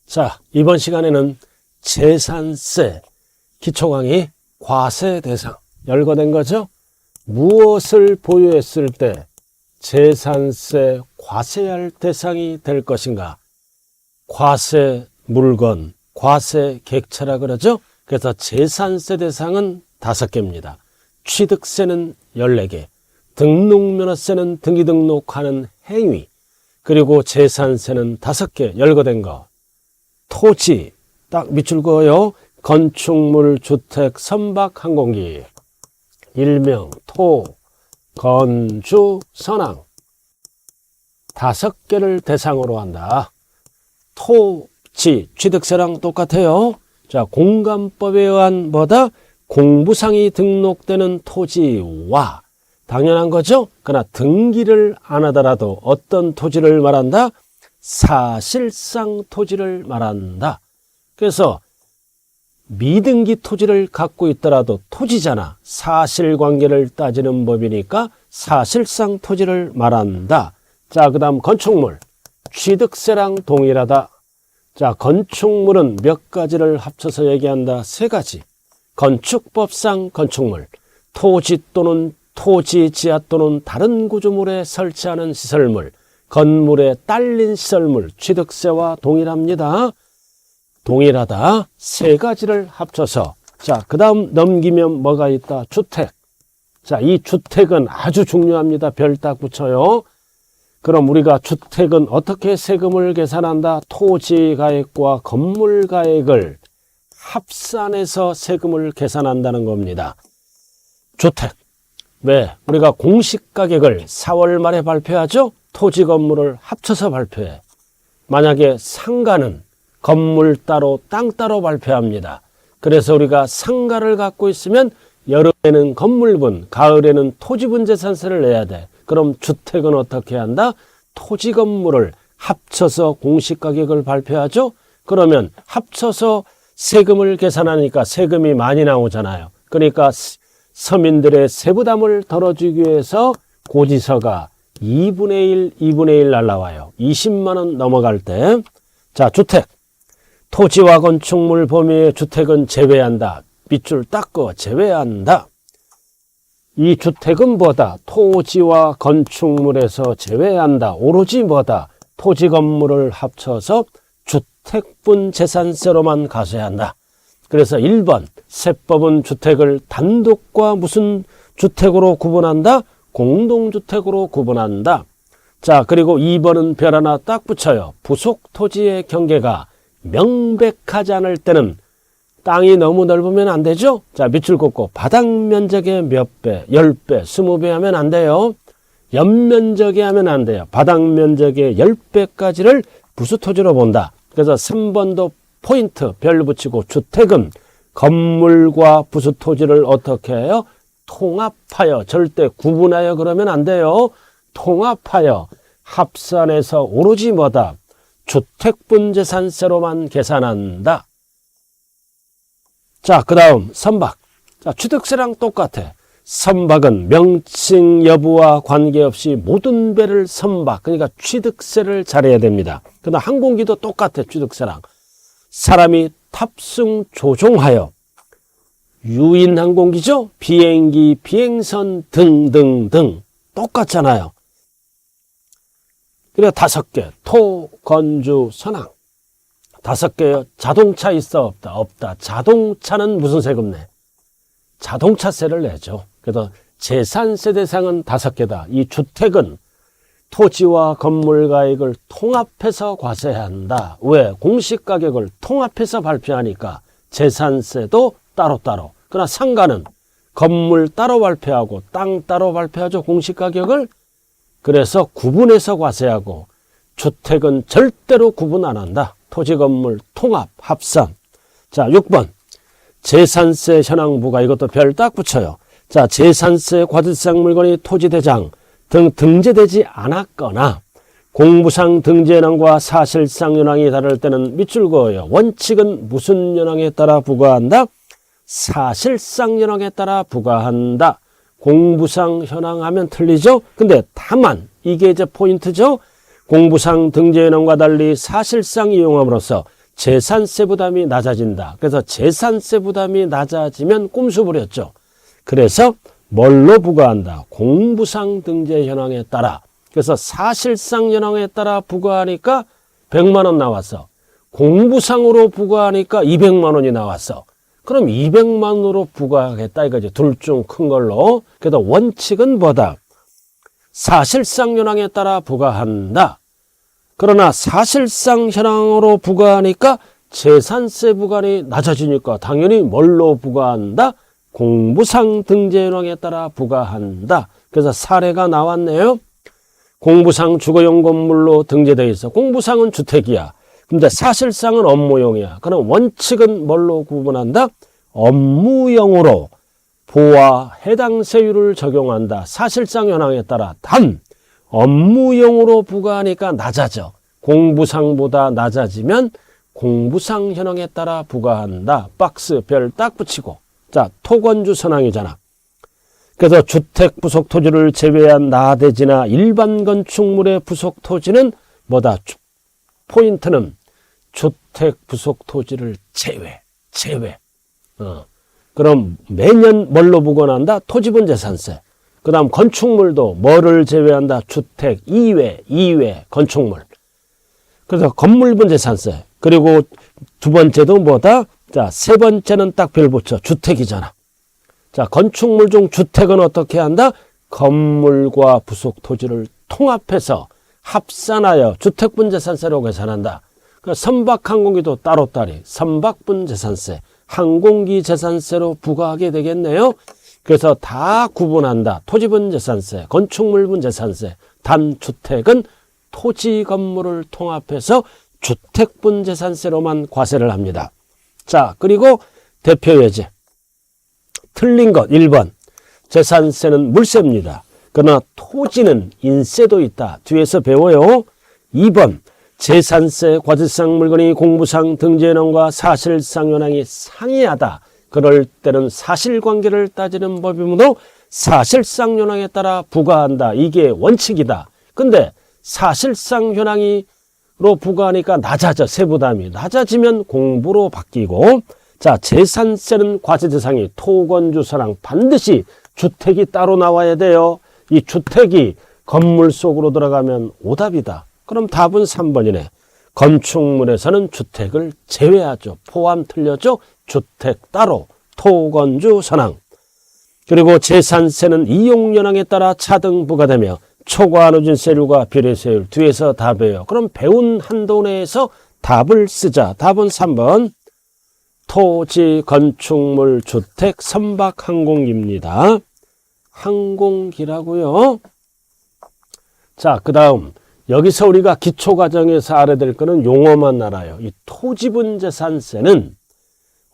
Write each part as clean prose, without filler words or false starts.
자, 이번 시간에는 재산세 기초강의 과세 대상 열거된 거죠. 무엇을 보유했을 때 재산세 과세할 대상이 될 것인가? 과세 물건, 과세 객체라 그러죠. 그래서 재산세 대상은 5개입니다. 취득세는 14개, 등록면허세는 등기등록하는 행위, 그리고 재산세는 5개 열거된 거. 토지, 딱 밑줄 그어요. 건축물, 주택, 선박, 항공기. 일명 토, 건주, 선항. 5개를 대상으로 한다. 토지, 취득세랑 똑같아요. 자, 공간법에 의한 뭐다? 공부상이 등록되는 토지와 당연한 거죠. 그러나 등기를 안 하더라도 어떤 토지를 말한다? 사실상 토지를 말한다. 그래서 미등기 토지를 갖고 있더라도 토지잖아. 사실관계를 따지는 법이니까 사실상 토지를 말한다. 자, 그 다음 건축물. 취득세랑 동일하다. 자, 건축물은 몇 가지를 합쳐서 얘기한다. 3가지. 건축법상 건축물. 토지 또는 토지 지하 또는 다른 구조물에 설치하는 시설물. 건물에 딸린 시설물, 취득세와 동일합니다. 동일하다. 3가지를 합쳐서. 자, 그 다음 넘기면 뭐가 있다? 주택. 자, 이 주택은 아주 중요합니다. 별 딱 붙여요. 그럼 우리가 주택은 어떻게 세금을 계산한다? 토지 가액과 건물 가액을 합산해서 세금을 계산한다는 겁니다. 주택. 왜? 우리가 공시가격을 4월 말에 발표하죠? 토지 건물을 합쳐서 발표해. 만약에 상가는 건물 따로 땅 따로 발표합니다. 그래서 우리가 상가를 갖고 있으면 여름에는 건물분, 가을에는 토지분 재산세를 내야 돼. 그럼 주택은 어떻게 한다? 토지 건물을 합쳐서 공시가격을 발표하죠. 그러면 합쳐서 세금을 계산하니까 세금이 많이 나오잖아요. 그러니까 서민들의 세부담을 덜어주기 위해서 고지서가 2분의 1, 2분의 1 날라와요. 20만 원 넘어갈 때. 자, 주택. 토지와 건축물 범위의 주택은 제외한다. 밑줄 닦고 제외한다. 이 주택은 뭐다? 토지와 건축물에서 제외한다. 오로지 뭐다? 토지 건물을 합쳐서 주택분 재산세로만 과세한다. 그래서 1번 세법은 주택을 단독과 무슨 주택으로 구분한다? 공동주택으로 구분한다. 자, 그리고 2번은 별 하나 딱 붙여요. 부속 토지의 경계가 명백하지 않을 때는 땅이 너무 넓으면 안 되죠? 자, 밑줄 긋고 바닥 면적의 몇 배, 10배, 20배 하면 안 돼요. 연면적에 하면 안 돼요. 바닥 면적의 10배까지를 부수토지로 본다. 그래서 3번도 포인트 별 붙이고 주택은 건물과 부수토지를 어떻게 해요? 통합하여, 절대 구분하여 그러면 안 돼요. 통합하여 합산해서 오로지 뭐다? 주택분 재산세로만 계산한다. 자, 그 다음 선박. 자, 취득세랑 똑같아. 선박은 명칭 여부와 관계없이 모든 배를 선박, 그러니까 취득세를 잘해야 됩니다. 그다음 항공기도 똑같아. 취득세랑. 사람이 탑승 조종하여 유인 항공기죠? 비행기, 비행선 등등등 똑같잖아요. 그리고 5개. 토, 건주, 선항. 5개요. 자동차 있어? 없다? 없다. 자동차는 무슨 세금 내? 자동차세를 내죠. 그래서 재산세 대상은 5개다. 이 주택은 토지와 건물 가액을 통합해서 과세한다. 왜? 공시가격을 통합해서 발표하니까 재산세도 따로따로. 그러나 상가는 건물 따로 발표하고 땅 따로 발표하죠. 공시가격을. 그래서 구분해서 과세하고 주택은 절대로 구분 안 한다. 토지 건물 통합 합산. 자, 6번 재산세 현황부가 이것도 별 딱 붙여요. 자, 재산세 과세대상 물건이 토지대장 등 등재되지 않았거나 공부상 등재 현황과 사실상 현황이 다를 때는 밑줄 그어요. 원칙은 무슨 현황에 따라 부과한다? 사실상 현황에 따라 부과한다. 공부상 현황 하면 틀리죠? 근데 다만 이게 이제 포인트죠? 공부상 등재 현황과 달리 사실상 이용함으로써 재산세 부담이 낮아진다. 그래서 재산세 부담이 낮아지면 꼼수 부렸죠. 그래서 뭘로 부과한다? 공부상 등재 현황에 따라. 그래서 사실상 현황에 따라 부과하니까 100만 원 나왔어. 공부상으로 부과하니까 200만 원이 나왔어. 그럼 200만 원으로 부과하겠다 이거지. 둘 중 큰 걸로. 그래서 원칙은 뭐다? 사실상 현황에 따라 부과한다. 그러나 사실상 현황으로 부과하니까 재산세 부과이 낮아지니까 당연히 뭘로 부과한다? 공부상 등재 현황에 따라 부과한다. 그래서 사례가 나왔네요. 공부상 주거용 건물로 등재되어 있어. 공부상은 주택이야. 근데 사실상은 업무용이야. 그럼 원칙은 뭘로 구분한다? 업무용으로 보아 해당 세율을 적용한다. 사실상 현황에 따라. 단 업무용으로 부과하니까 낮아져. 공부상보다 낮아지면 공부상 현황에 따라 부과한다. 박스 별 딱 붙이고. 자, 토건주 선항이잖아. 그래서 주택 부속 토지를 제외한 나대지나 일반 건축물의 부속 토지는 뭐다? 포인트는 주택 부속 토지를 제외. 그럼 매년 뭘로 부과한다? 토지분 재산세. 그 다음 건축물도 뭐를 제외한다? 주택, 이외, 건축물. 그래서 건물분 재산세. 그리고 두 번째도 뭐다? 자, 세 번째는 딱 별 붙여. 주택이잖아. 자, 건축물 중 주택은 어떻게 한다? 건물과 부속 토지를 통합해서 합산하여 주택분 재산세로 계산한다. 그러니까 선박항공기도 따로따리 선박분 재산세, 항공기 재산세로 부과하게 되겠네요. 그래서 다 구분한다. 토지분 재산세, 건축물분 재산세, 단 주택은 토지 건물을 통합해서 주택분 재산세로만 과세를 합니다. 자, 그리고 대표 예제. 틀린 것 1번. 재산세는 물세입니다. 그러나 토지는 인세도 있다. 뒤에서 배워요. 2번. 재산세 과세상 물건이 공부상 등재 현황과 사실상 현황이 상이하다. 그럴 때는 사실관계를 따지는 법이므로 사실상 현황에 따라 부과한다. 이게 원칙이다. 근데 사실상 현황으로 부과하니까 낮아져. 세부담이 낮아지면 공부로 바뀌고, 자, 재산세는 과세 대상이 토건주 선항 반드시 주택이 따로 나와야 돼요. 이 주택이 건물 속으로 들어가면 오답이다. 그럼 답은 3번이네. 건축물에서는 주택을 제외하죠. 포함 틀렸죠. 주택 따로 토건주 선항. 그리고 재산세는 이용현황에 따라 차등 부과되며 초과 누진세율과 비례세율. 뒤에서 답이에요. 그럼 배운 한도 내에서 답을 쓰자. 답은 3번. 토지, 건축물, 주택, 선박, 항공기입니다. 항공기라고요. 자, 그 다음 여기서 우리가 기초과정에서 알아야 될 거는 용어만 알아요. 이 토지분 재산세는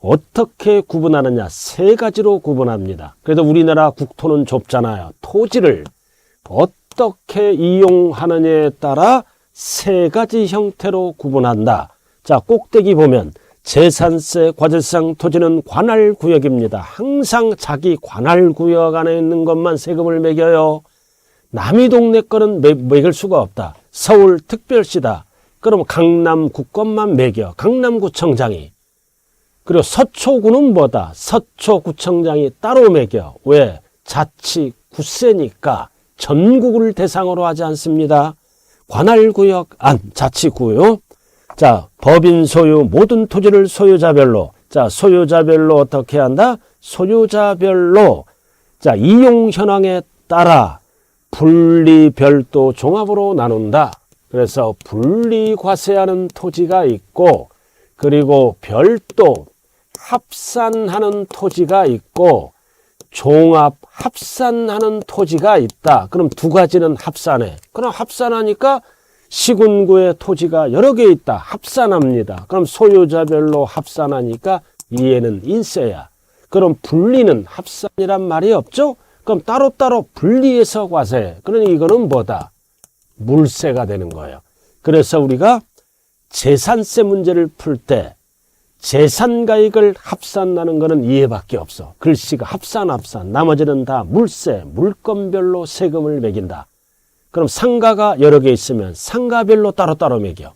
어떻게 구분하느냐? 세 가지로 구분합니다. 그래도 우리나라 국토는 좁잖아요. 토지를 어떻게 이용하느냐에 따라 세 가지 형태로 구분한다. 자, 꼭대기 보면 재산세 과세상 토지는 관할구역입니다. 항상 자기 관할구역 안에 있는 것만 세금을 매겨요. 남이 동네 거는 매길 수가 없다. 서울 특별시다. 그럼 강남구 것만 매겨. 강남구청장이. 그리고 서초구는 뭐다? 서초구청장이 따로 매겨. 왜? 자치구세니까 전국을 대상으로 하지 않습니다. 관할구역 안 자치구요. 자, 법인 소유 모든 토지를 소유자별로. 자, 소유자별로 어떻게 한다? 소유자별로. 자, 이용 현황에 따라 분리 별도 종합으로 나눈다. 그래서 분리 과세하는 토지가 있고, 그리고 별도 합산하는 토지가 있고, 종합 합산하는 토지가 있다. 그럼 두 가지는 합산해. 그럼 합산하니까 시군구의 토지가 여러 개 있다. 합산합니다. 그럼 소유자별로 합산하니까 이해는 인세야. 그럼 분리는 합산이란 말이 없죠? 그럼 따로따로 분리해서 과세. 그러니 이거는 뭐다? 물세가 되는 거예요. 그래서 우리가 재산세 문제를 풀 때 재산가액을 합산하는 거는 이해밖에 없어. 글씨가 합산. 나머지는 다 물세, 물건별로 세금을 매긴다. 그럼 상가가 여러 개 있으면 상가별로 따로따로 매겨.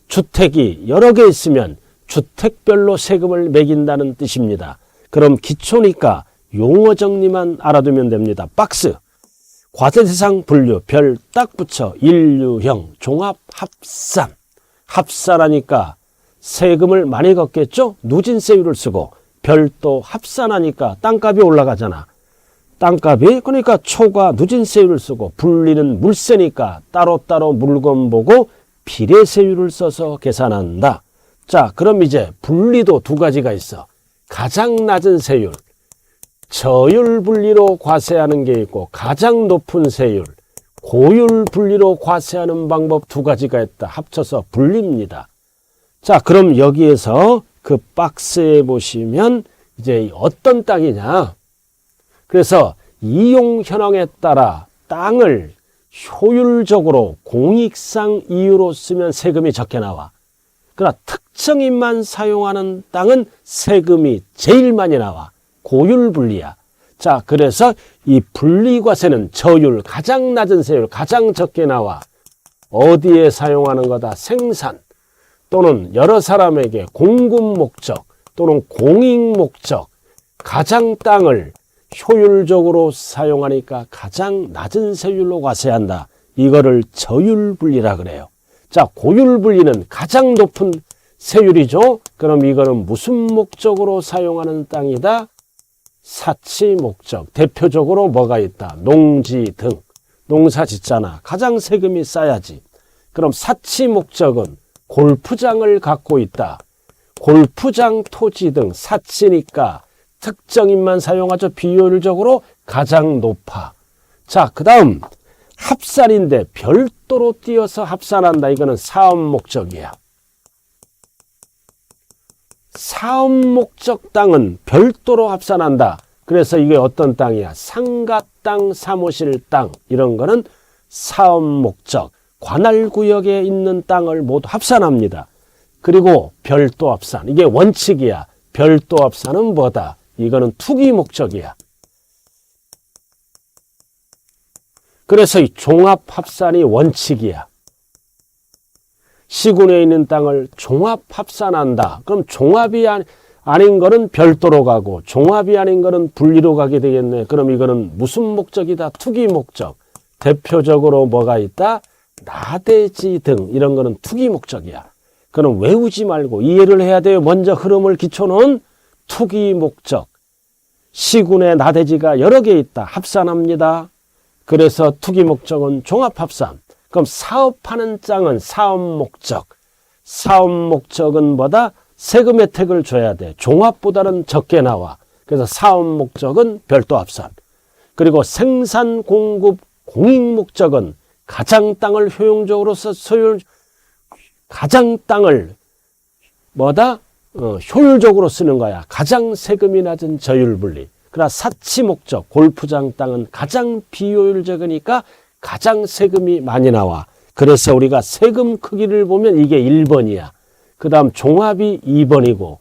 주택이 여러 개 있으면 주택별로 세금을 매긴다는 뜻입니다. 그럼 기초니까 용어 정리만 알아두면 됩니다. 박스. 과세대상 분류 별 딱 붙여 인류형 종합합산. 합산하니까 세금을 많이 걷겠죠? 누진세율을 쓰고 별도 합산하니까 땅값이 올라가잖아. 땅값이 그러니까 초과 누진세율을 쓰고 분리는 물세니까 따로따로 물건 보고 비례세율을 써서 계산한다. 자, 그럼 이제 분리도 두 가지가 있어. 가장 낮은 세율, 저율 분리로 과세하는 게 있고 가장 높은 세율, 고율 분리로 과세하는 방법 두 가지가 있다. 합쳐서 분리입니다. 자, 그럼 여기에서 그 박스에 보시면 이제 어떤 땅이냐. 그래서 이용 현황에 따라 땅을 효율적으로 공익상 이유로 쓰면 세금이 적게 나와. 그러나 특정인만 사용하는 땅은 세금이 제일 많이 나와. 고율 분리야. 자, 그래서 이 분리과세는 저율, 가장 낮은 세율, 가장 적게 나와. 어디에 사용하는 거다? 생산 또는 여러 사람에게 공급 목적 또는 공익 목적, 가장 땅을 효율적으로 사용하니까 가장 낮은 세율로 과세한다. 이거를 저율 분리라 그래요. 자, 고율 분리는 가장 높은 세율이죠. 그럼 이거는 무슨 목적으로 사용하는 땅이다? 사치 목적. 대표적으로 뭐가 있다? 농지 등. 농사 짓잖아. 가장 세금이 싸야지. 그럼 사치 목적은 골프장을 갖고 있다. 골프장 토지 등 사치니까 특정인만 사용하죠. 비효율적으로 가장 높아. 자, 그 다음 합산인데 별도로 띄어서 합산한다. 이거는 사업 목적이야. 사업 목적 땅은 별도로 합산한다. 그래서 이게 어떤 땅이야? 상가 땅, 사무실 땅 이런 거는 사업 목적, 관할구역에 있는 땅을 모두 합산합니다. 그리고 별도 합산, 이게 원칙이야. 별도 합산은 뭐다? 이거는 투기 목적이야. 그래서 이 종합합산이 원칙이야. 시군에 있는 땅을 종합합산한다. 그럼 종합이 아닌 거는 별도로 가고 종합이 아닌 거는 분리로 가게 되겠네. 그럼 이거는 무슨 목적이다? 투기 목적. 대표적으로 뭐가 있다? 나대지 등 이런 거는 투기 목적이야. 그럼 외우지 말고 이해를 해야 돼요. 먼저 흐름을 기초는 투기 목적. 시군에 나대지가 여러 개 있다. 합산합니다. 그래서 투기 목적은 종합합산. 그럼 사업하는 땅은 사업 목적. 사업 목적은 뭐다? 세금 혜택을 줘야 돼. 종합보다는 적게 나와. 그래서 사업 목적은 별도 합산. 그리고 생산 공급 공익 목적은 가장 땅을 효용적으로 가장 땅을 뭐다? 효율적으로 쓰는 거야. 가장 세금이 낮은 저율 분리. 그러나 사치 목적, 골프장 땅은 가장 비효율적이니까 가장 세금이 많이 나와. 그래서 우리가 세금 크기를 보면 이게 1번이야. 그 다음 종합이 2번이고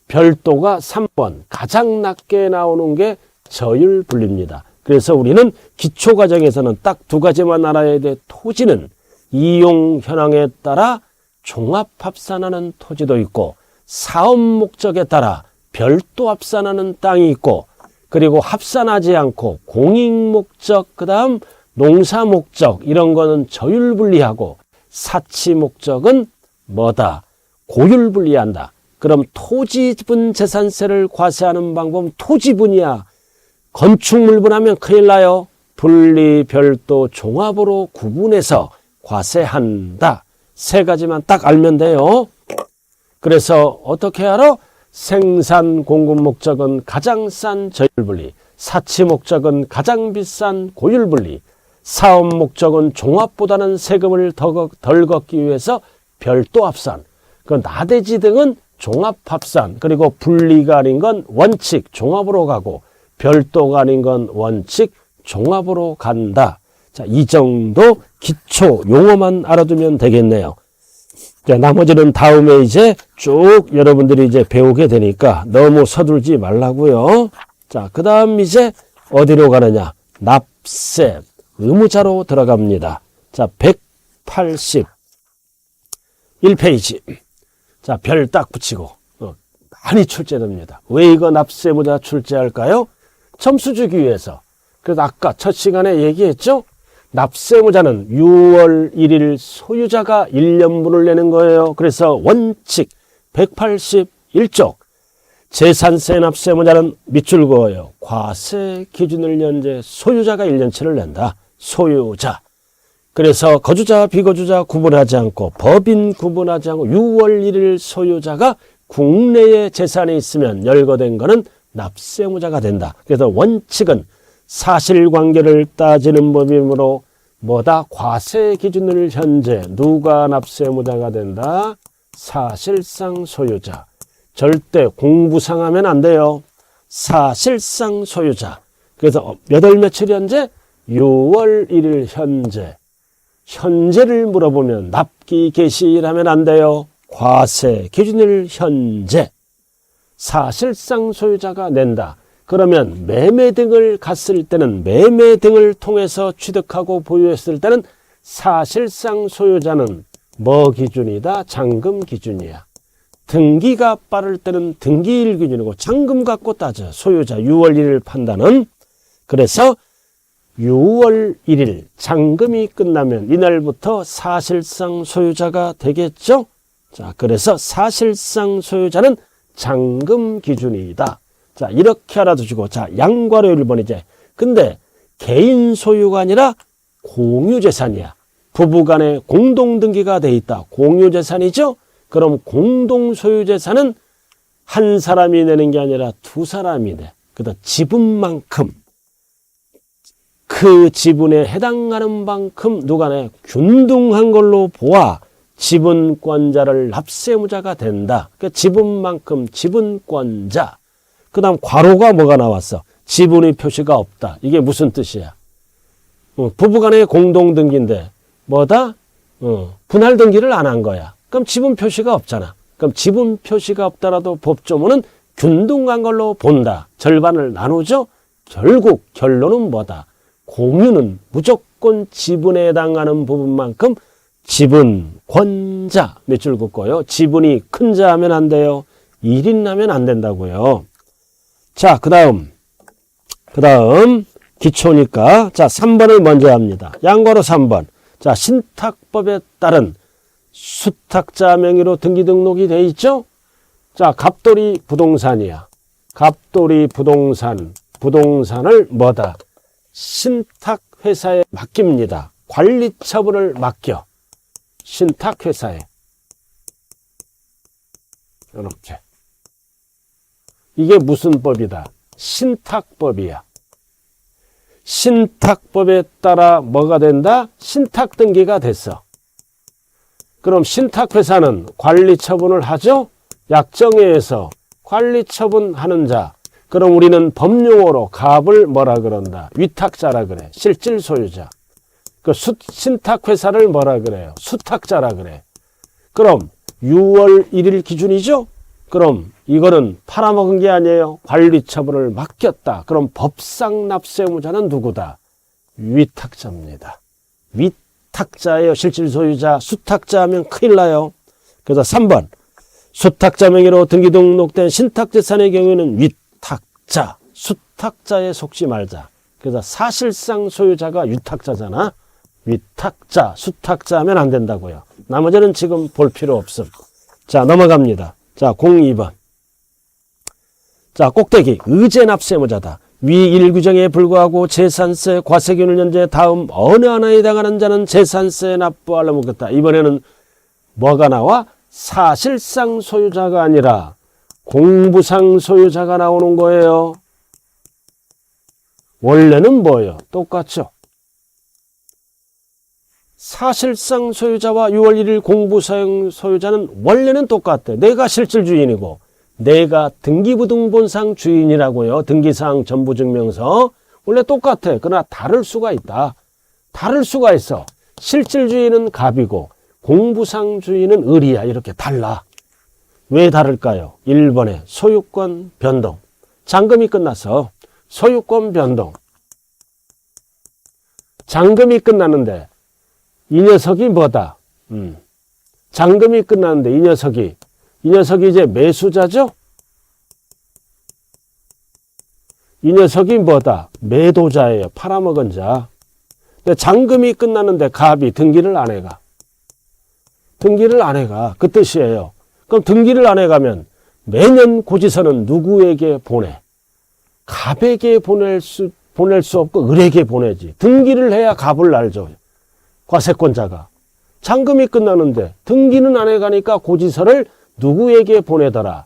별도가 3번. 가장 낮게 나오는 게 저율 분리입니다. 그래서 우리는 기초과정에서는 딱 두 가지만 알아야 돼. 토지는 이용 현황에 따라 종합합산하는 토지도 있고 사업 목적에 따라 별도 합산하는 땅이 있고 그리고 합산하지 않고 공익 목적 그 다음 농사 목적 이런 거는 저율 분리하고 사치 목적은 뭐다? 고율 분리한다. 그럼 토지분 재산세를 과세하는 방법은 토지분이야. 건축물분하면 큰일 나요. 분리, 별도, 종합으로 구분해서 과세한다. 세 가지만 딱 알면 돼요. 그래서 어떻게 알아? 생산 공급 목적은 가장 싼 저율 분리, 사치 목적은 가장 비싼 고율 분리, 사업 목적은 종합보다는 세금을 덜 걷기 위해서 별도 합산, 그 나대지 등은 종합 합산, 그리고 분리가 아닌 건 원칙 종합으로 가고 별도가 아닌 건 원칙 종합으로 간다. 자, 이 정도 기초 용어만 알아두면 되겠네요. 자, 나머지는 다음에 이제 쭉 여러분들이 이제 배우게 되니까 너무 서둘지 말라고요. 자, 그 다음 이제 어디로 가느냐? 납세 의무자로 들어갑니다. 자, 181페이지. 자, 별 딱 붙이고 많이 출제됩니다. 왜 이거 납세무자 출제할까요? 점수 주기 위해서. 그래서 아까 첫 시간에 얘기했죠? 납세무자는 6월 1일 소유자가 1년분을 내는 거예요. 그래서 원칙 181쪽 재산세 납세무자는 밑줄 그어요. 과세 기준을 현재 소유자가 1년치를 낸다. 소유자. 그래서 거주자, 비거주자 구분하지 않고 법인 구분하지 않고 6월 1일 소유자가 국내에 재산이 있으면 열거된 거는 납세무자가 된다. 그래서 원칙은 사실관계를 따지는 법이므로 뭐다? 과세 기준을 현재 누가 납세무자가 된다? 사실상 소유자. 절대 공부상 하면 안 돼요. 사실상 소유자. 그래서 몇 월 며칠 현재? 6월 1일 현재. 현재를 물어보면 납기 개시라면 안 돼요. 과세 기준일 현재. 사실상 소유자가 낸다. 그러면 매매 등을 갔을 때는 매매 등을 통해서 취득하고 보유했을 때는 사실상 소유자는 뭐 기준이다? 잔금 기준이야. 등기가 빠를 때는 등기일 기준이고 잔금 갖고 따져. 소유자 6월 1일 판단은. 그래서 6월 1일 잔금이 끝나면 이날부터 사실상 소유자가 되겠죠? 자, 그래서 사실상 소유자는 잔금 기준이다. 자, 이렇게 알아두시고, 자, 양괄호 1번 이제. 근데 개인 소유가 아니라 공유재산이야. 부부간에 공동등기가 돼 있다. 공유재산이죠? 그럼 공동소유재산은 한 사람이 내는 게 아니라 두 사람이 내. 그다음 지분만큼 그 지분에 해당하는 만큼 누가 내? 균등한 걸로 보아 지분권자를 납세무자가 된다. 그러니까 지분만큼 지분권자. 그 다음 괄호가 뭐가 나왔어? 지분의 표시가 없다. 이게 무슨 뜻이야? 부부간의 공동등기인데 뭐다? 분할 등기를 안 한 거야. 그럼 지분 표시가 없잖아. 그럼 지분 표시가 없더라도 법조문은 균등한 걸로 본다. 절반을 나누죠? 결국 결론은 뭐다? 공유는 무조건 지분에 해당하는 부분만큼 지분권자. 몇 줄 긋고요. 지분이 큰 자 하면 안 돼요. 1인 하면 안 된다고요. 자, 그 다음 기초니까 자 3번을 먼저 합니다. 양괄호 3번. 자, 신탁법에 따른 수탁자 명의로 등기 등록이 돼 있죠? 자, 갑돌이 부동산이야. 갑돌이 부동산을 뭐다? 신탁회사에 맡깁니다. 관리처분을 맡겨. 신탁회사에. 이렇게. 이게 무슨 법이다? 신탁법이야. 신탁법에 따라 뭐가 된다? 신탁등기가 됐어. 그럼 신탁회사는 관리처분을 하죠? 약정회에서 관리처분하는 자. 그럼 우리는 법용어로 갑을 뭐라 그런다? 위탁자라 그래. 실질 소유자. 그 신탁회사를 뭐라 그래요? 수탁자라 그래. 그럼 6월 1일 기준이죠? 그럼 이거는 팔아먹은 게 아니에요. 관리처분을 맡겼다. 그럼 법상 납세무자는 누구다? 위탁자입니다. 위탁자예요. 실질 소유자. 수탁자 하면 큰일 나요. 그래서 3번. 수탁자 명의로 등기 등록된 신탁재산의 경우에는 위탁자, 수탁자에 속지 말자. 그래서 사실상 소유자가 위탁자잖아. 위탁자, 수탁자 하면 안 된다고요. 나머지는 지금 볼 필요 없음. 자, 넘어갑니다. 자, 02번. 자, 꼭대기. 의제납세무자다. 위 1규정에 불구하고 재산세, 과세균을 현재 다음 어느 하나에 해당하는 자는 재산세 납부하려 묻겠다. 이번에는 뭐가 나와? 사실상 소유자가 아니라 공부상 소유자가 나오는 거예요. 원래는 뭐예요? 똑같죠? 사실상 소유자와 6월 1일 공부상 소유자는 원래는 똑같대. 내가 실질 주인이고 내가 등기부등본상 주인이라고요. 등기사항 전부증명서. 원래 똑같아. 그러나 다를 수가 있다. 다를 수가 있어. 실질 주인은 갑이고 공부상 주인은 을이야. 이렇게 달라. 왜 다를까요? 1번에 소유권 변동. 잔금이 끝나서 소유권 변동. 잔금이 끝나는데 이 녀석이 뭐다? 잔금이 끝났는데 이 녀석이 이 녀석이 이제 매수자죠? 이 녀석이 뭐다? 매도자예요. 팔아먹은 자. 근데 잔금이 끝나는데 갑이 등기를 안 해가. 등기를 안 해가. 그 뜻이에요. 그럼 등기를 안 해가면 매년 고지서는 누구에게 보내? 갑에게 보낼 수 없고 을에게 보내지. 등기를 해야 갑을 알죠. 과세권자가. 잔금이 끝나는데 등기는 안 해가니까 고지서를 누구에게 보내더라?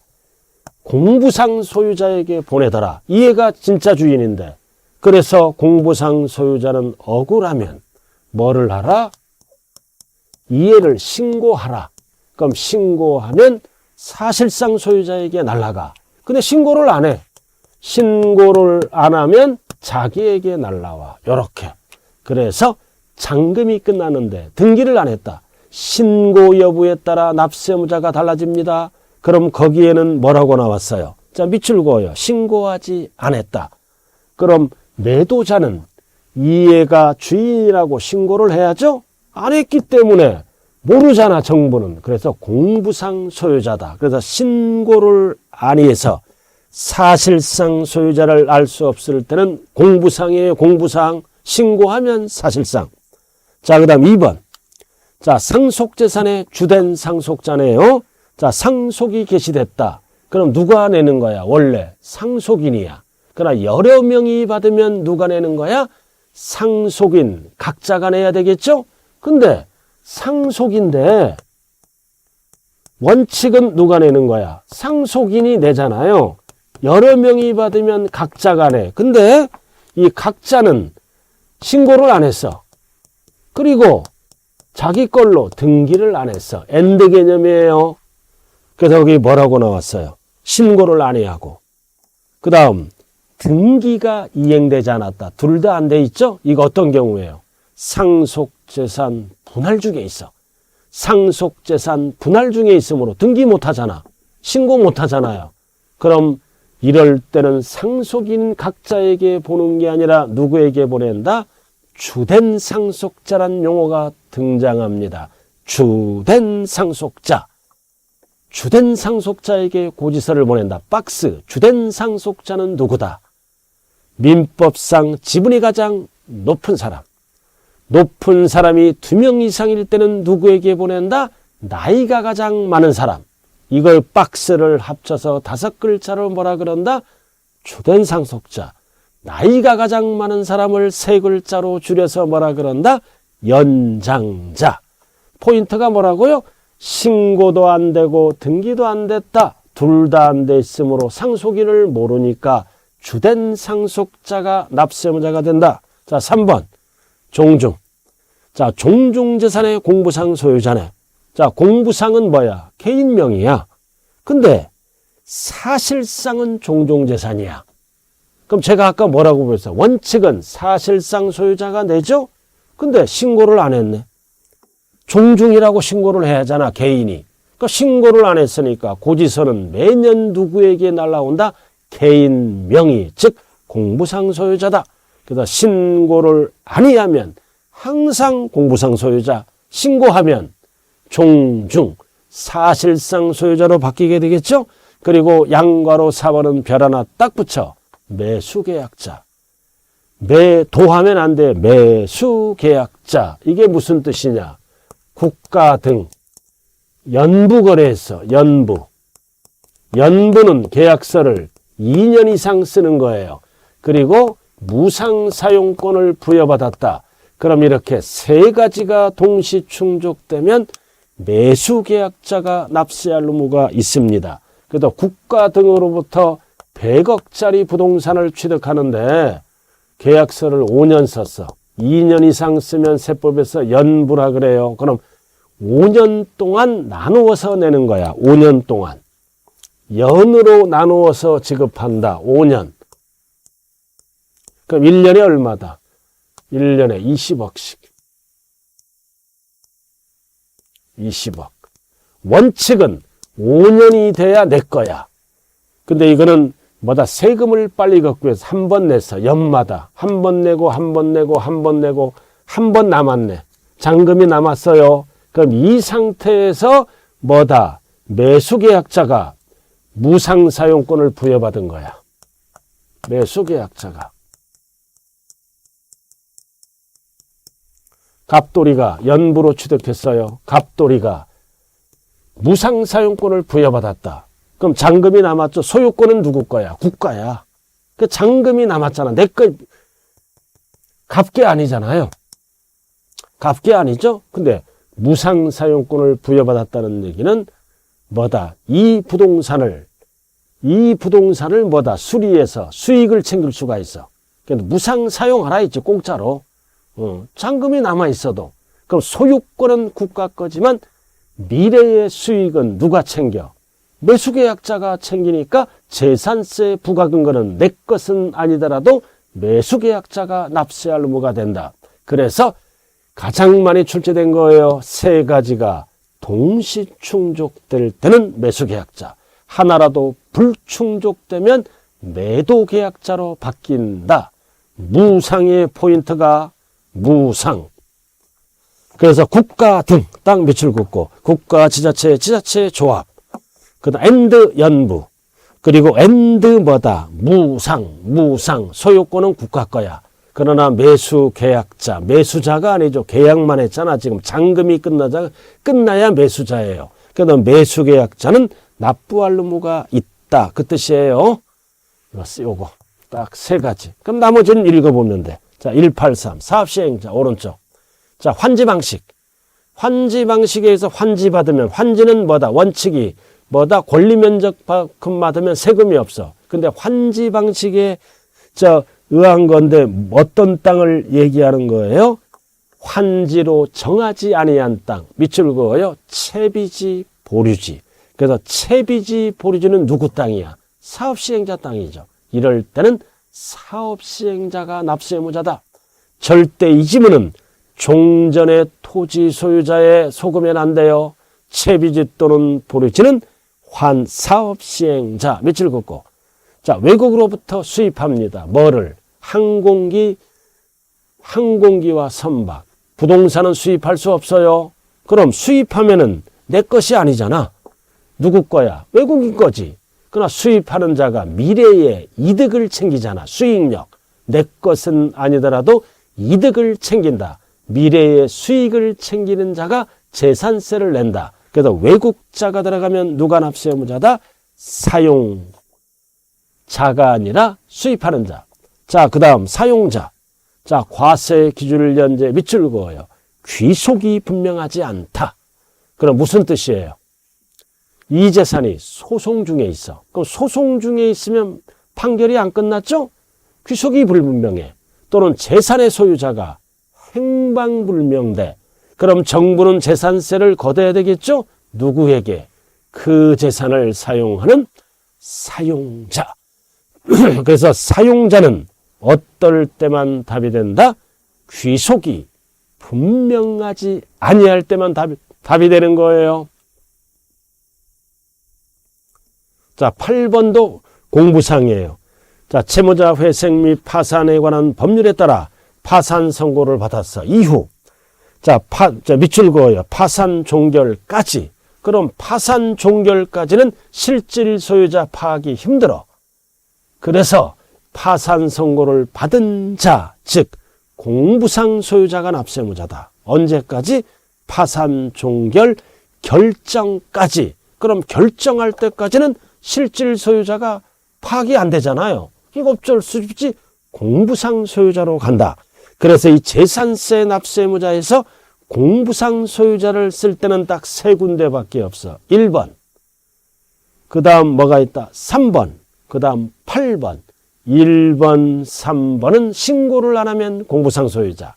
공부상 소유자에게 보내더라. 이해가 진짜 주인인데. 그래서 공부상 소유자는 억울하면 뭐를 하라? 이해를 신고하라. 그럼 신고하면 사실상 소유자에게 날라가. 근데 신고를 안 해. 신고를 안 하면 자기에게 날라와. 요렇게. 그래서 잔금이 끝나는데 등기를 안 했다. 신고 여부에 따라 납세무자가 달라집니다. 그럼 거기에는 뭐라고 나왔어요? 자, 밑줄 그어요. 신고하지 않았다. 그럼 매도자는 이해가 주인이라고 신고를 해야죠? 안 했기 때문에 모르잖아, 정부는. 그래서 공부상 소유자다. 그래서 신고를 안 해서 사실상 소유자를 알 수 없을 때는 공부상이에요. 공부상. 신고하면 사실상. 자, 그 다음 2번. 자, 상속재산의 주된 상속자네요. 자, 상속이 개시됐다. 그럼 누가 내는 거야? 원래 상속인이야. 그러나 여러 명이 받으면 누가 내는 거야? 상속인, 각자가 내야 되겠죠? 근데 상속인데 원칙은 누가 내는 거야? 상속인이 내잖아요. 여러 명이 받으면 각자가 내. 근데 이 각자는 신고를 안 했어. 그리고 자기 걸로 등기를 안 했어. 엔드 개념이에요. 그래서 여기 뭐라고 나왔어요? 신고를 안 해야 하고. 그 다음 등기가 이행되지 않았다. 둘 다 안 돼 있죠? 이거 어떤 경우예요? 상속재산 분할 중에 있어. 상속재산 분할 중에 있으므로 등기 못하잖아. 신고 못하잖아요. 그럼 이럴 때는 상속인 각자에게 보는 게 아니라 누구에게 보낸다? 주된 상속자란 용어가 등장합니다. 주된 상속자. 주된 상속자에게 고지서를 보낸다. 박스. 주된 상속자는 누구다? 민법상 지분이 가장 높은 사람. 높은 사람이 2명 이상일 때는 누구에게 보낸다? 나이가 가장 많은 사람. 이걸 박스를 합쳐서 5글자로 뭐라 그런다? 주된 상속자. 나이가 가장 많은 사람을 3글자로 줄여서 뭐라 그런다? 연장자. 포인트가 뭐라고요? 신고도 안 되고 등기도 안 됐다. 둘 다 안 됐으므로 상속인을 모르니까 주된 상속자가 납세무자가 된다. 자, 3번. 종중. 자, 종중재산의 공부상 소유자네. 자, 공부상은 뭐야? 개인명이야. 근데 사실상은 종종재산이야. 그럼 제가 아까 뭐라고 그랬어요? 원칙은 사실상 소유자가 내죠? 근데 신고를 안 했네. 종중이라고 신고를 해야 하잖아, 개인이. 그러니까 신고를 안 했으니까 고지서는 매년 누구에게 날라온다? 개인 명의, 즉 공부상 소유자다. 그래서 신고를 아니하면 항상 공부상 소유자, 신고하면 종중, 사실상 소유자로 바뀌게 되겠죠? 그리고 양괄호 4번은 별 하나 딱 붙여. 매수계약자. 매도하면 안 돼. 매수계약자. 이게 무슨 뜻이냐? 국가 등 연부거래했어. 연부. 연부는 계약서를 2년 이상 쓰는 거예요. 그리고 무상사용권을 부여받았다. 그럼 이렇게 3가지가 동시 충족되면 매수계약자가 납세할 의무가 있습니다. 그래도 국가 등으로부터 100억짜리 부동산을 취득하는데 계약서를 5년 썼어. 2년 이상 쓰면 세법에서 연부라 그래요. 그럼 5년 동안 나누어서 내는 거야. 5년 동안. 연으로 나누어서 지급한다. 5년. 그럼 1년에 얼마다? 1년에 20억씩. 20억. 원칙은 5년이 돼야 내 거야. 근데 이거는 뭐다? 세금을 빨리 걷기 위해서 한 번 냈어. 연마다. 한 번 내고, 한 번 내고, 한 번 내고, 한 번 남았네. 잔금이 남았어요. 그럼 이 상태에서 뭐다? 매수계약자가 무상사용권을 부여받은 거야. 매수계약자가. 갑돌이가 연부로 취득했어요. 갑돌이가 무상사용권을 부여받았다. 그럼 잔금이 남았죠. 소유권은 누구 거야? 국가야. 그 잔금이 남았잖아. 내 거, 갑계 아니잖아요. 갑계 아니죠? 근데 무상사용권을 부여받았다는 얘기는 뭐다? 이 부동산을 뭐다? 수리해서 수익을 챙길 수가 있어. 그래서 무상사용하라 했지, 공짜로. 잔금이 남아있어도. 그럼 소유권은 국가 거지만 미래의 수익은 누가 챙겨? 매수계약자가 챙기니까 재산세 부과근거는 내 것은 아니더라도 매수계약자가 납세할 의무가 된다. 그래서 가장 많이 출제된 거예요. 세 가지가 동시 충족될 때는 매수계약자, 하나라도 불충족되면 매도계약자로 바뀐다. 무상의 포인트가 무상. 그래서 국가 등 딱 밑줄 긋고 국가, 지자체, 지자체 조합, 그다음 앤드 연부, 그리고 앤드 뭐다? 무상. 소유권은 국가 거야. 그러나 매수계약자, 매수자가 아니죠. 계약만 했잖아. 지금 잔금이 끝나야 매수자예요. 그래서 매수계약자는 납부할 의무가 있다. 그 뜻이에요. 요거 딱 세 가지. 그럼 나머지는 읽어보면 돼. 자, 183 사업시행자 오른쪽. 자, 환지 방식. 환지 방식에 의해서 환지 받으면, 환지는 뭐다? 원칙이 뭐다? 권리면적만큼 받으면 세금이 없어. 근데 환지 방식에 의한 건데 어떤 땅을 얘기하는 거예요? 환지로 정하지 아니한 땅. 밑줄 그어요. 채비지, 보류지. 그래서 채비지, 보류지는 누구 땅이야? 사업시행자 땅이죠. 이럴 때는 사업시행자가 납세의무자다. 절대 이 지문은 종전의 토지 소유자에 속으면 안 돼요. 채비지 또는 보류지는 환사업시행자. 밑줄 긋고. 자, 외국으로부터 수입합니다. 뭐를? 항공기와 선박. 부동산은 수입할 수 없어요. 그럼 수입하면은 내 것이 아니잖아. 누구 거야? 외국인 거지. 그러나 수입하는 자가 미래의 이득을 챙기잖아. 수익력. 내 것은 아니더라도 이득을 챙긴다. 미래의 수익을 챙기는 자가 재산세를 낸다. 그래서 외국자가 들어가면 누가 납세 의무자다? 사용자가 아니라 수입하는 자. 자, 그 다음 사용자. 자, 과세 기준을 연재 밑줄 그어요. 귀속이 분명하지 않다. 그럼 무슨 뜻이에요? 이 재산이 소송 중에 있어. 그럼 소송 중에 있으면 판결이 안 끝났죠? 귀속이 불분명해. 또는 재산의 소유자가 행방불명돼. 그럼 정부는 재산세를 걷어야 되겠죠? 누구에게? 그 재산을 사용하는 사용자. 그래서 사용자는 어떨 때만 답이 된다? 귀속이 분명하지 아니할 때만 답이 되는 거예요. 자, 8번도 공부사항이에요. 자, 채무자 회생 및 파산에 관한 법률에 따라 파산 선고를 받았어. 이후. 자, 밑줄 그어요. 파산 종결까지. 그럼 파산 종결까지는 실질 소유자 파악이 힘들어. 그래서 파산 선고를 받은 자, 즉 공부상 소유자가 납세의무자다. 언제까지? 파산 종결 결정까지. 그럼 결정할 때까지는 실질 소유자가 파악이 안 되잖아요. 이거 어쩔 수 없지. 공부상 소유자로 간다. 그래서 이 재산세 납세의무자에서 공부상 소유자를 쓸 때는 딱 세 군데밖에 없어. 1번. 그 다음 뭐가 있다? 3번. 그 다음 8번. 1번, 3번은 신고를 안 하면 공부상 소유자.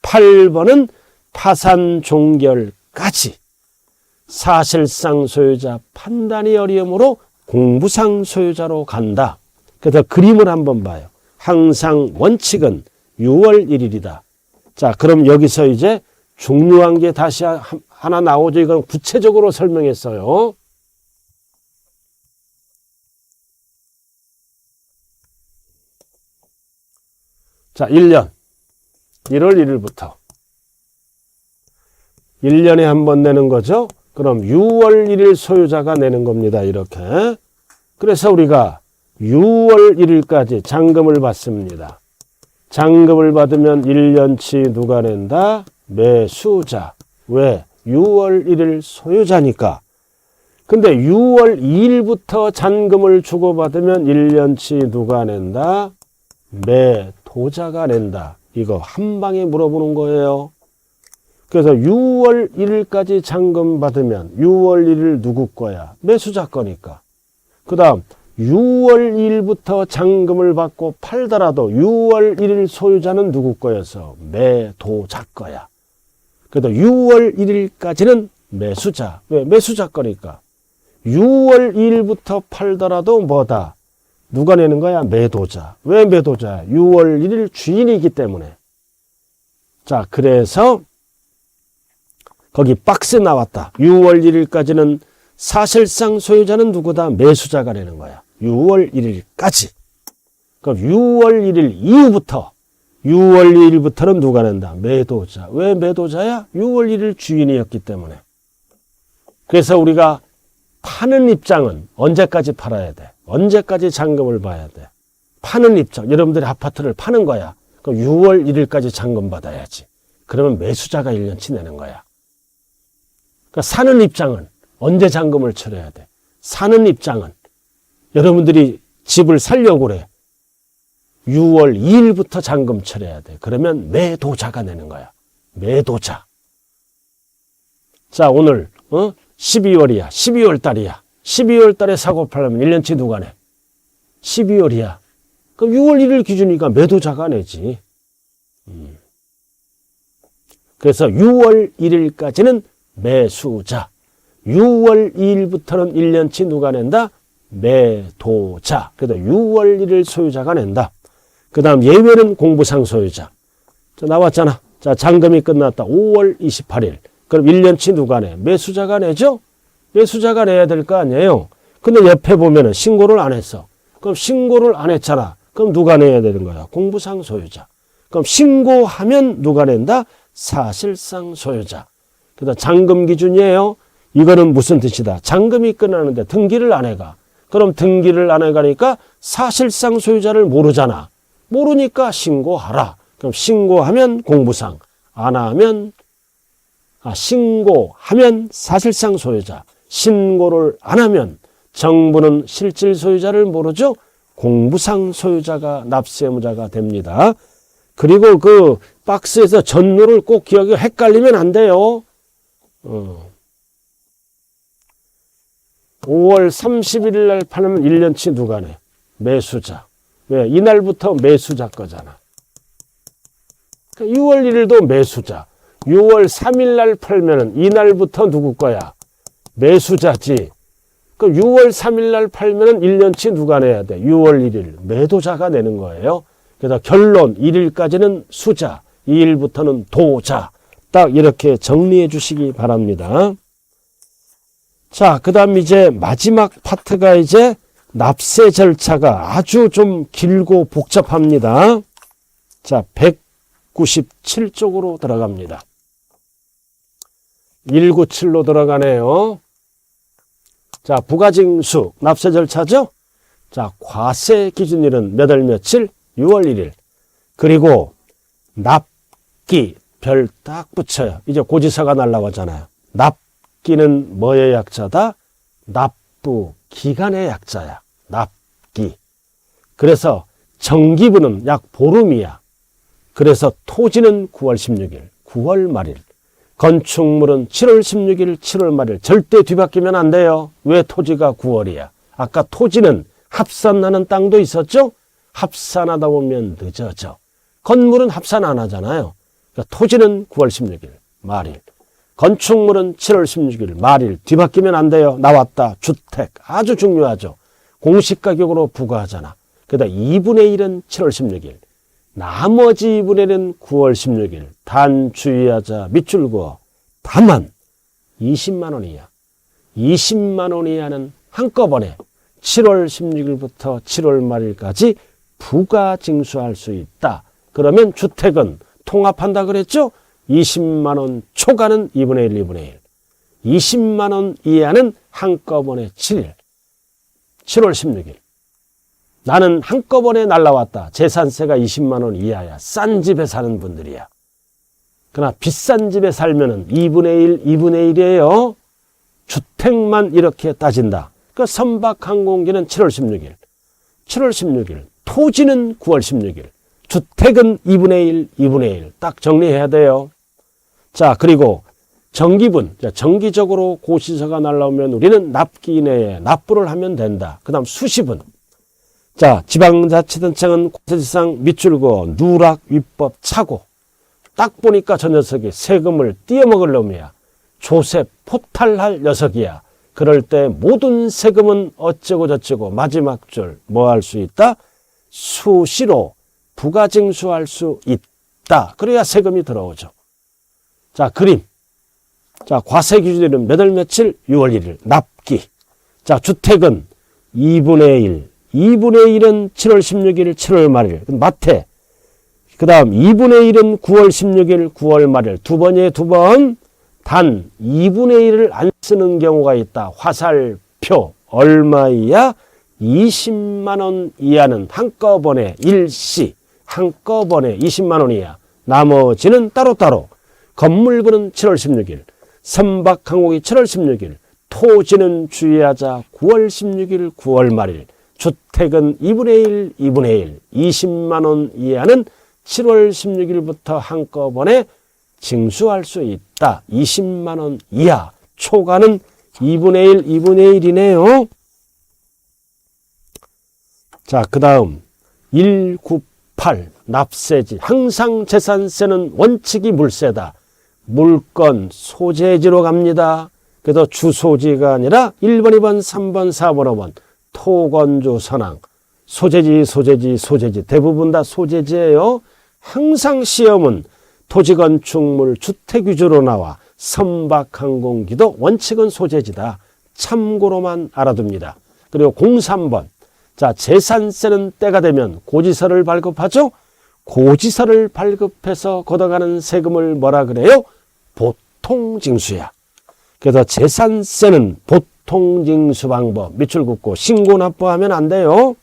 8번은 파산 종결까지. 사실상 소유자 판단이 어려우므로 공부상 소유자로 간다. 그래서 그림을 한번 봐요. 항상 원칙은 6월 1일이다. 자, 그럼 여기서 이제 중요한 게 다시 하나 나오죠. 이건 구체적으로 설명했어요. 자, 1년. 1월 1일부터. 1년에 한 번 내는 거죠. 그럼 6월 1일 소유자가 내는 겁니다. 이렇게. 그래서 우리가 6월 1일까지 잔금을 받습니다. 잔금을 받으면 1년치 누가 낸다? 매수자. 왜? 6월 1일 소유자니까. 근데 6월 2일부터 잔금을 주고받으면 1년치 누가 낸다? 매도자가 낸다. 이거 한 방에 물어보는 거예요. 그래서 6월 1일까지 잔금 받으면 6월 1일 누구 거야? 매수자 거니까. 그 다음 6월 2일부터 잔금을 받고 팔더라도 6월 1일 소유자는 누구 거여서? 매도자 거야. 그래도 6월 1일까지는 매수자. 왜? 매수자 거니까. 6월 2일부터 팔더라도 뭐다? 누가 내는 거야? 매도자. 왜 매도자야? 6월 1일 주인이기 때문에. 자, 그래서 거기 박스에 나왔다. 6월 1일까지는 사실상 소유자는 누구다? 매수자가 내는 거야. 6월 1일까지. 그럼 6월 1일 이후부터 6월 2일부터는 누가 낸다? 매도자. 왜 매도자야? 6월 1일 주인이었기 때문에. 그래서 우리가 파는 입장은 언제까지 팔아야 돼? 언제까지 잔금을 봐야 돼? 파는 입장. 여러분들이 아파트를 파는 거야. 그럼 6월 1일까지 잔금 받아야지. 그러면 매수자가 1년치 내는 거야. 그러니까 사는 입장은 언제 잔금을 치러야 돼? 사는 입장은 여러분들이 집을 살려고 그래. 6월 2일부터 잔금 치러야 돼. 그러면 매도자가 내는 거야. 매도자. 자, 오늘 12월이야. 12월 달이야. 12월 달에 사고 팔려면 1년치 누가 내? 12월이야. 그럼 6월 1일 기준이니까 매도자가 내지. 그래서 6월 1일까지는 매수자. 6월 2일부터는 1년치 누가 낸다? 매도자. 그래서 6월 1일 소유자가 낸다. 그 다음 예외는 공부상 소유자. 자, 나왔잖아. 자, 잔금이 끝났다. 5월 28일. 그럼 1년치 누가 내? 매수자가 내죠? 매수자가 내야 될 거 아니에요. 근데 옆에 보면은 신고를 안 했어. 그럼 신고를 안 했잖아. 그럼 누가 내야 되는 거야? 공부상 소유자. 그럼 신고하면 누가 낸다? 사실상 소유자. 그다음 잔금 기준이에요. 이거는 무슨 뜻이다? 잔금이 끝나는데 등기를 안 해가. 그럼 등기를 안 해가니까 사실상 소유자를 모르잖아. 모르니까 신고하라. 그럼 신고하면 공부상. 안 하면 신고하면 사실상 소유자. 신고를 안 하면 정부는 실질 소유자를 모르죠. 공부상 소유자가 납세의무자가 됩니다. 그리고 그 박스에서 전료를 꼭 기억해. 헷갈리면 안 돼요. 5월 31일 날 팔면 1년치 누가 내? 매수자. 왜? 이날부터 매수자 거잖아. 그러니까 6월 1일도 매수자. 6월 3일 날 팔면은 이날부터 누구 거야? 매수자지. 그럼 6월 3일 날 팔면은 1년치 누가 내야 돼? 6월 1일. 매도자가 내는 거예요. 그래서 결론 1일까지는 수자, 2일부터는 도자. 딱 이렇게 정리해 주시기 바랍니다. 자, 그 다음 이제 마지막 파트가 이제 납세 절차가 아주 좀 길고 복잡합니다. 자, 197쪽으로 들어갑니다. 197로 들어가네요. 자, 부가징수 납세 절차죠? 자, 과세 기준일은 몇 월 며칠? 6월 1일. 그리고 납기 별 딱 붙여요. 이제 고지서가 날라오잖아요. 납기는 뭐의 약자다? 납부 기간의 약자야. 납기. 그래서 정기부는 약 보름이야. 그래서 토지는 9월 16일, 9월 말일. 건축물은 7월 16일, 7월 말일. 절대 뒤바뀌면 안 돼요. 왜 토지가 9월이야? 아까 토지는 합산나는 땅도 있었죠? 합산하다 보면 늦어져. 건물은 합산 안 하잖아요. 그러니까 토지는 9월 16일, 말일. 건축물은 7월 16일, 말일. 뒤바뀌면 안 돼요. 나왔다. 주택. 아주 중요하죠. 공시가격으로 부과하잖아. 그러다 2분의 1은 7월 16일. 나머지 2분의 1은 9월 16일. 단 주의하자. 밑줄 그어. 다만 20만 원이야. 20만 원 이하는 한꺼번에 7월 16일부터 7월 말일까지 부가징수할 수 있다. 그러면 주택은 통합한다 그랬죠? 20만 원 초과는 2분의 1, 2분의 1. 20만 원 이하는 한꺼번에 7일. 7월 16일. 나는 한꺼번에 날라왔다. 재산세가 20만 원 이하야. 싼 집에 사는 분들이야. 그러나 비싼 집에 살면은 2분의 1, 2분의 1이에요. 주택만 이렇게 따진다. 그 선박항공기는 7월 16일. 7월 16일. 토지는 9월 16일. 주택은 2분의 1, 2분의 1. 딱 정리해야 돼요. 자, 그리고 정기분. 정기적으로 고시서가 날라오면 우리는 납기 내에 납부를 하면 된다. 그 다음 수시분. 자, 지방자치단체는 고세지상 밑줄고 누락, 위법, 착오. 딱 보니까 저 녀석이 세금을 띄어먹을 놈이야. 조세 포탈할 녀석이야. 그럴 때 모든 세금은 어쩌고 저쩌고 마지막 줄 뭐 할 수 있다? 수시로 부가징수할 수 있다. 그래야 세금이 들어오죠. 자, 그림. 자, 과세 기준일은 몇 월 며칠? 6월 1일. 납기. 자, 주택은 2분의 1. 2분의 1은 7월 16일, 7월 말일. 마태. 그 다음 2분의 1은 9월 16일, 9월 말일. 두 번에 두 번. 단 2분의 1을 안 쓰는 경우가 있다. 화살표. 얼마이야? 20만 원 이하는 한꺼번에 일시. 한꺼번에 20만 원 이하. 나머지는 따로따로. 건물부는 7월 16일. 선박항공이 7월 16일. 토지는 주의하자. 9월 16일, 9월 말일. 주택은 2분의 1, 2분의 1. 20만 원 이하는 7월 16일부터 한꺼번에 징수할 수 있다. 20만 원 이하. 초과는 2분의 1, 2분의 1이네요. 자, 그 다음 198 납세지. 항상 재산세는 원칙이 물세다. 물건 소재지로 갑니다. 그래도 주소지가 아니라 1번, 2번, 3번, 4번, 5번. 토건주 선항. 소재지. 대부분 다 소재지예요. 항상 시험은 토지건축물 주택 위주로 나와. 선박항공기도 원칙은 소재지다. 참고로만 알아둡니다. 그리고 03번. 자, 재산세는 때가 되면 고지서를 발급하죠. 고지서를 발급해서 걷어가는 세금을 뭐라 그래요? 보통징수야. 그래서 재산세는 보통징수 방법 밑줄 긋고 신고 납부하면 안 돼요.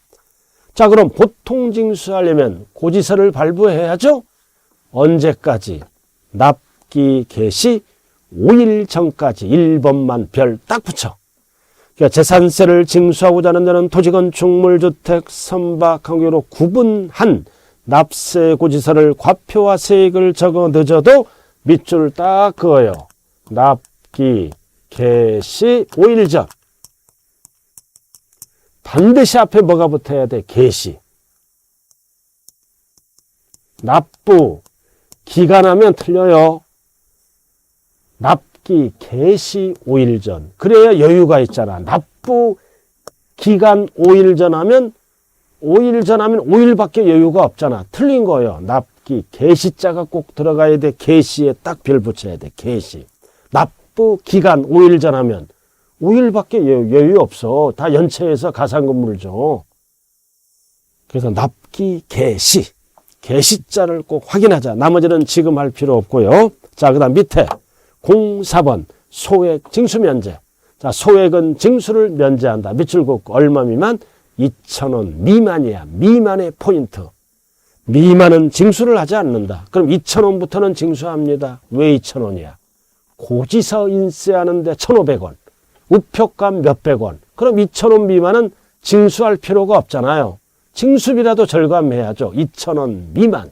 자, 그럼 보통징수하려면 고지서를 발부해야죠. 언제까지? 납기 개시 5일 전까지 1번만 별 딱 붙여. 그러니까 재산세를 징수하고자 하는 데는 토지건축물 주택 선박항공기로 구분한 납세 고지서를 과표와 세액을 적어 늦어도 밑줄 딱 그어요. 납기 개시 5일 전. 반드시 앞에 뭐가 붙어야 돼? 개시. 납부 기간하면 틀려요. 납기 개시 5일 전. 그래야 여유가 있잖아. 납부 기간 5일 전 하면 5일밖에 여유가 없잖아. 틀린 거예요. 납기 개시자가 꼭 들어가야 돼. 개시에 딱 별 붙여야 돼. 개시. 납부 기간 5일 전 하면 5일밖에 여유 없어. 다 연체해서 가산금을 줘. 그래서 납기 개시. 개시자를 꼭 확인하자. 나머지는 지금 할 필요 없고요. 자, 그 다음 밑에 04번 소액 징수 면제. 자, 소액은 징수를 면제한다. 밑줄 긋고 얼마 미만? 2,000원 미만이야. 미만의 포인트. 미만은 징수를 하지 않는다. 그럼 2,000원부터는 징수합니다. 왜 2,000원이야? 고지서 인쇄하는데 1,500원. 우표값 몇백 원. 그럼 2,000원 미만은 징수할 필요가 없잖아요. 징수비라도 절감해야죠. 2,000원 미만.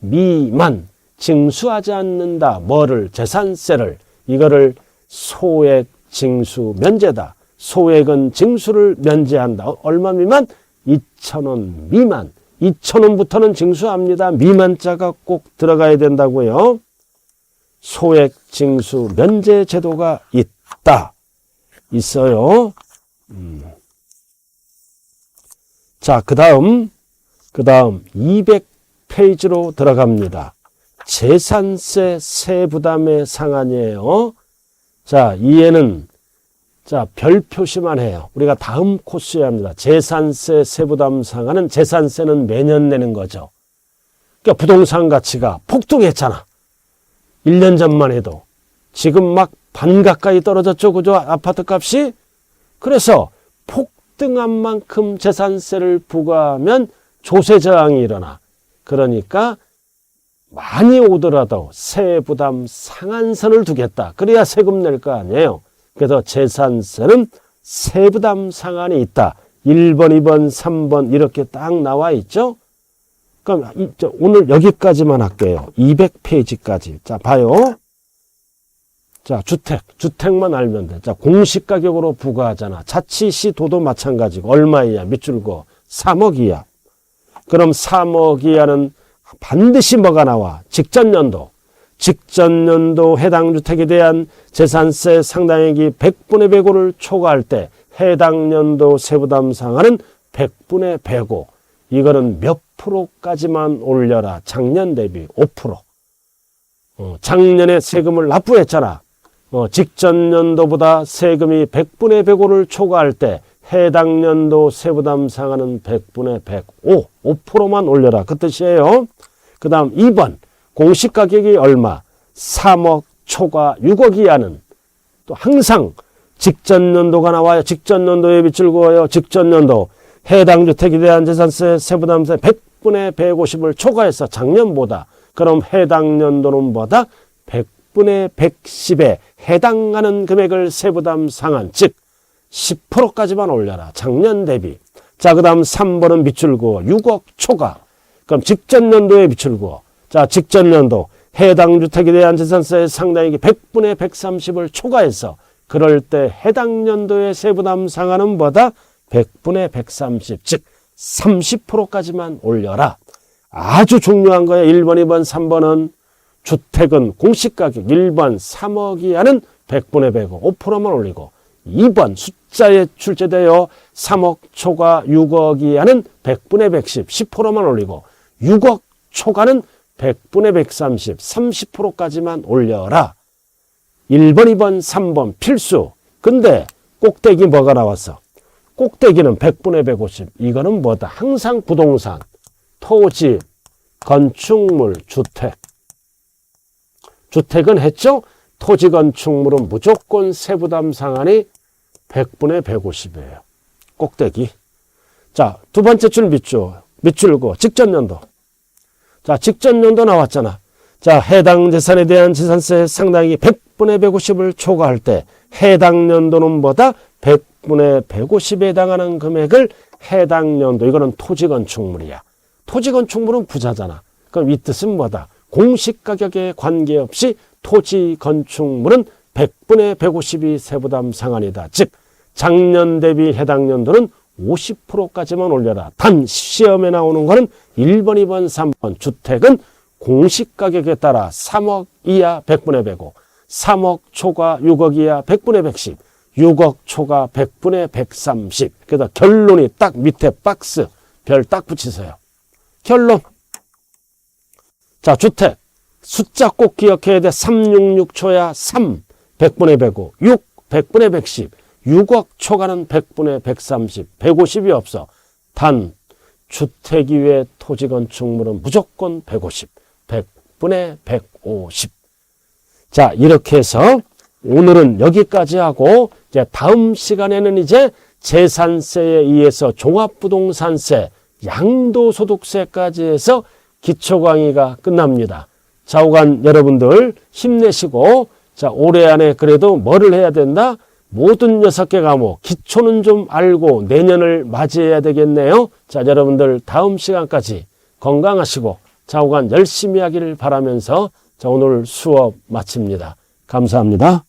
미만. 징수하지 않는다. 뭐를? 재산세를. 이거를 소액 징수 면제다. 소액은 징수를 면제한다. 얼마 미만? 2,000원 미만. 2,000원부터는 징수합니다. 미만자가 꼭 들어가야 된다고요. 소액 징수 면제 제도가 있다. 있어요. 자, 그 다음 200페이지로 들어갑니다. 재산세 세부담의 상한이에요. 자, 이해는 자, 별 표시만 해요. 우리가 다음 코스에 합니다. 재산세 세부담 상한은 재산세는 매년 내는 거죠. 그러니까 부동산 가치가 폭등했잖아. 1년 전만 해도. 지금 막 반 가까이 떨어졌죠. 그죠? 아파트 값이. 그래서 폭등한 만큼 재산세를 부과하면 조세 저항이 일어나. 그러니까 많이 오더라도 세부담 상한선을 두겠다. 그래야 세금 낼 거 아니에요. 그래서 재산세는 세부담 상한이 있다. 1번, 2번, 3번 이렇게 딱 나와 있죠. 그럼 오늘 여기까지만 할게요. 200페이지까지. 자, 봐요. 자, 주택만 알면 돼. 자, 공시가격으로 부과하잖아. 자치시도도 마찬가지고 얼마이야? 밑줄 그어 3억 이하. 그럼 3억 이하는 반드시 뭐가 나와? 직전년도 해당 주택에 대한 재산세 상당액이 100분의 105를 초과할 때 해당 년도 세부담 상한은 100분의 105. 이거는 몇 프로까지만 올려라. 작년 대비 5%. 작년에 세금을 납부했잖아. 직전 년도보다 세금이 100분의 105를 초과할 때 해당 년도 세부담 상한은 100분의 105, 5%만 올려라. 그 뜻이에요. 그 다음 2번, 공시가격이 얼마? 3억 초과 6억 이하는 또 항상 직전 연도가 나와요. 직전 연도에 밑줄 그어요. 직전 연도. 해당 주택에 대한 재산세 세부담세 100분의 150을 초과해서 작년보다. 그럼 해당 연도는 뭐다? 100분의 110에 해당하는 금액을 세부담 상한, 즉 10%까지만 올려라. 작년 대비. 자, 그 다음 3번은 밑줄 그어 6억 초과. 그럼 직전 연도에 밑줄 그어. 자, 직전 연도 해당 주택에 대한 재산세 상당액이 100분의 130을 초과해서 그럴 때 해당 연도의 세부담 상한은 뭐다? 100분의 130, 즉 30%까지만 올려라. 아주 중요한 거예요. 1번, 2번, 3번은 주택은 공시가격 1번 3억 이하는 100분의 105, 5%만 올리고 2번 숫자에 출제되어 3억 초과 6억 이하는 100분의 110, 10%만 올리고 6억 초과는 100분의 130, 30%까지만 올려라. 1번, 2번, 3번 필수. 근데 꼭대기 뭐가 나왔어? 꼭대기는 100분의 150. 이거는 뭐다? 항상 부동산, 토지, 건축물, 주택. 주택은 했죠? 토지, 건축물은 무조건 세부담 상한이 100분의 150이에요. 꼭대기. 자, 두 번째 줄 밑줄 그어. 직전 연도. 자, 직전 연도 나왔잖아. 자, 해당 재산에 대한 재산세 상당히 100분의 150을 초과할 때 해당 연도는 뭐다? 100분의 150에 해당하는 금액을 해당 연도, 이거는 토지 건축물이야. 토지 건축물은 부자잖아. 그럼 이 뜻은 뭐다? 공시가격에 관계없이 토지 건축물은 100분의 150이 세부담 상한이다. 즉 작년 대비 해당 연도는 50%까지만 올려라. 단 시험에 나오는 거는 1번, 2번, 3번. 주택은 공시가격에 따라 3억 이하 100분의 105, 3억 초과 6억 이하 100분의 110, 6억 초과 100분의 130. 그래서 결론이 딱 밑에 박스 별 딱 붙이세요. 결론. 자, 주택 숫자 꼭 기억해야 돼. 366초야. 3 100분의 105, 6 100분의 110, 6억 초과는 100분의 130, 150이 없어. 단 주택 이외 토지 건축물은 무조건 150, 100분의 150. 자, 이렇게 해서 오늘은 여기까지 하고 이제 다음 시간에는 이제 재산세에 의해서 종합부동산세, 양도소득세까지 해서 기초 강의가 끝납니다. 좌우간 여러분들 힘내시고, 자, 올해 안에 그래도 뭐를 해야 된다? 모든 6개 과목 기초는 좀 알고 내년을 맞이해야 되겠네요. 자, 여러분들 다음 시간까지 건강하시고 좌우간 열심히 하기를 바라면서 자, 오늘 수업 마칩니다. 감사합니다.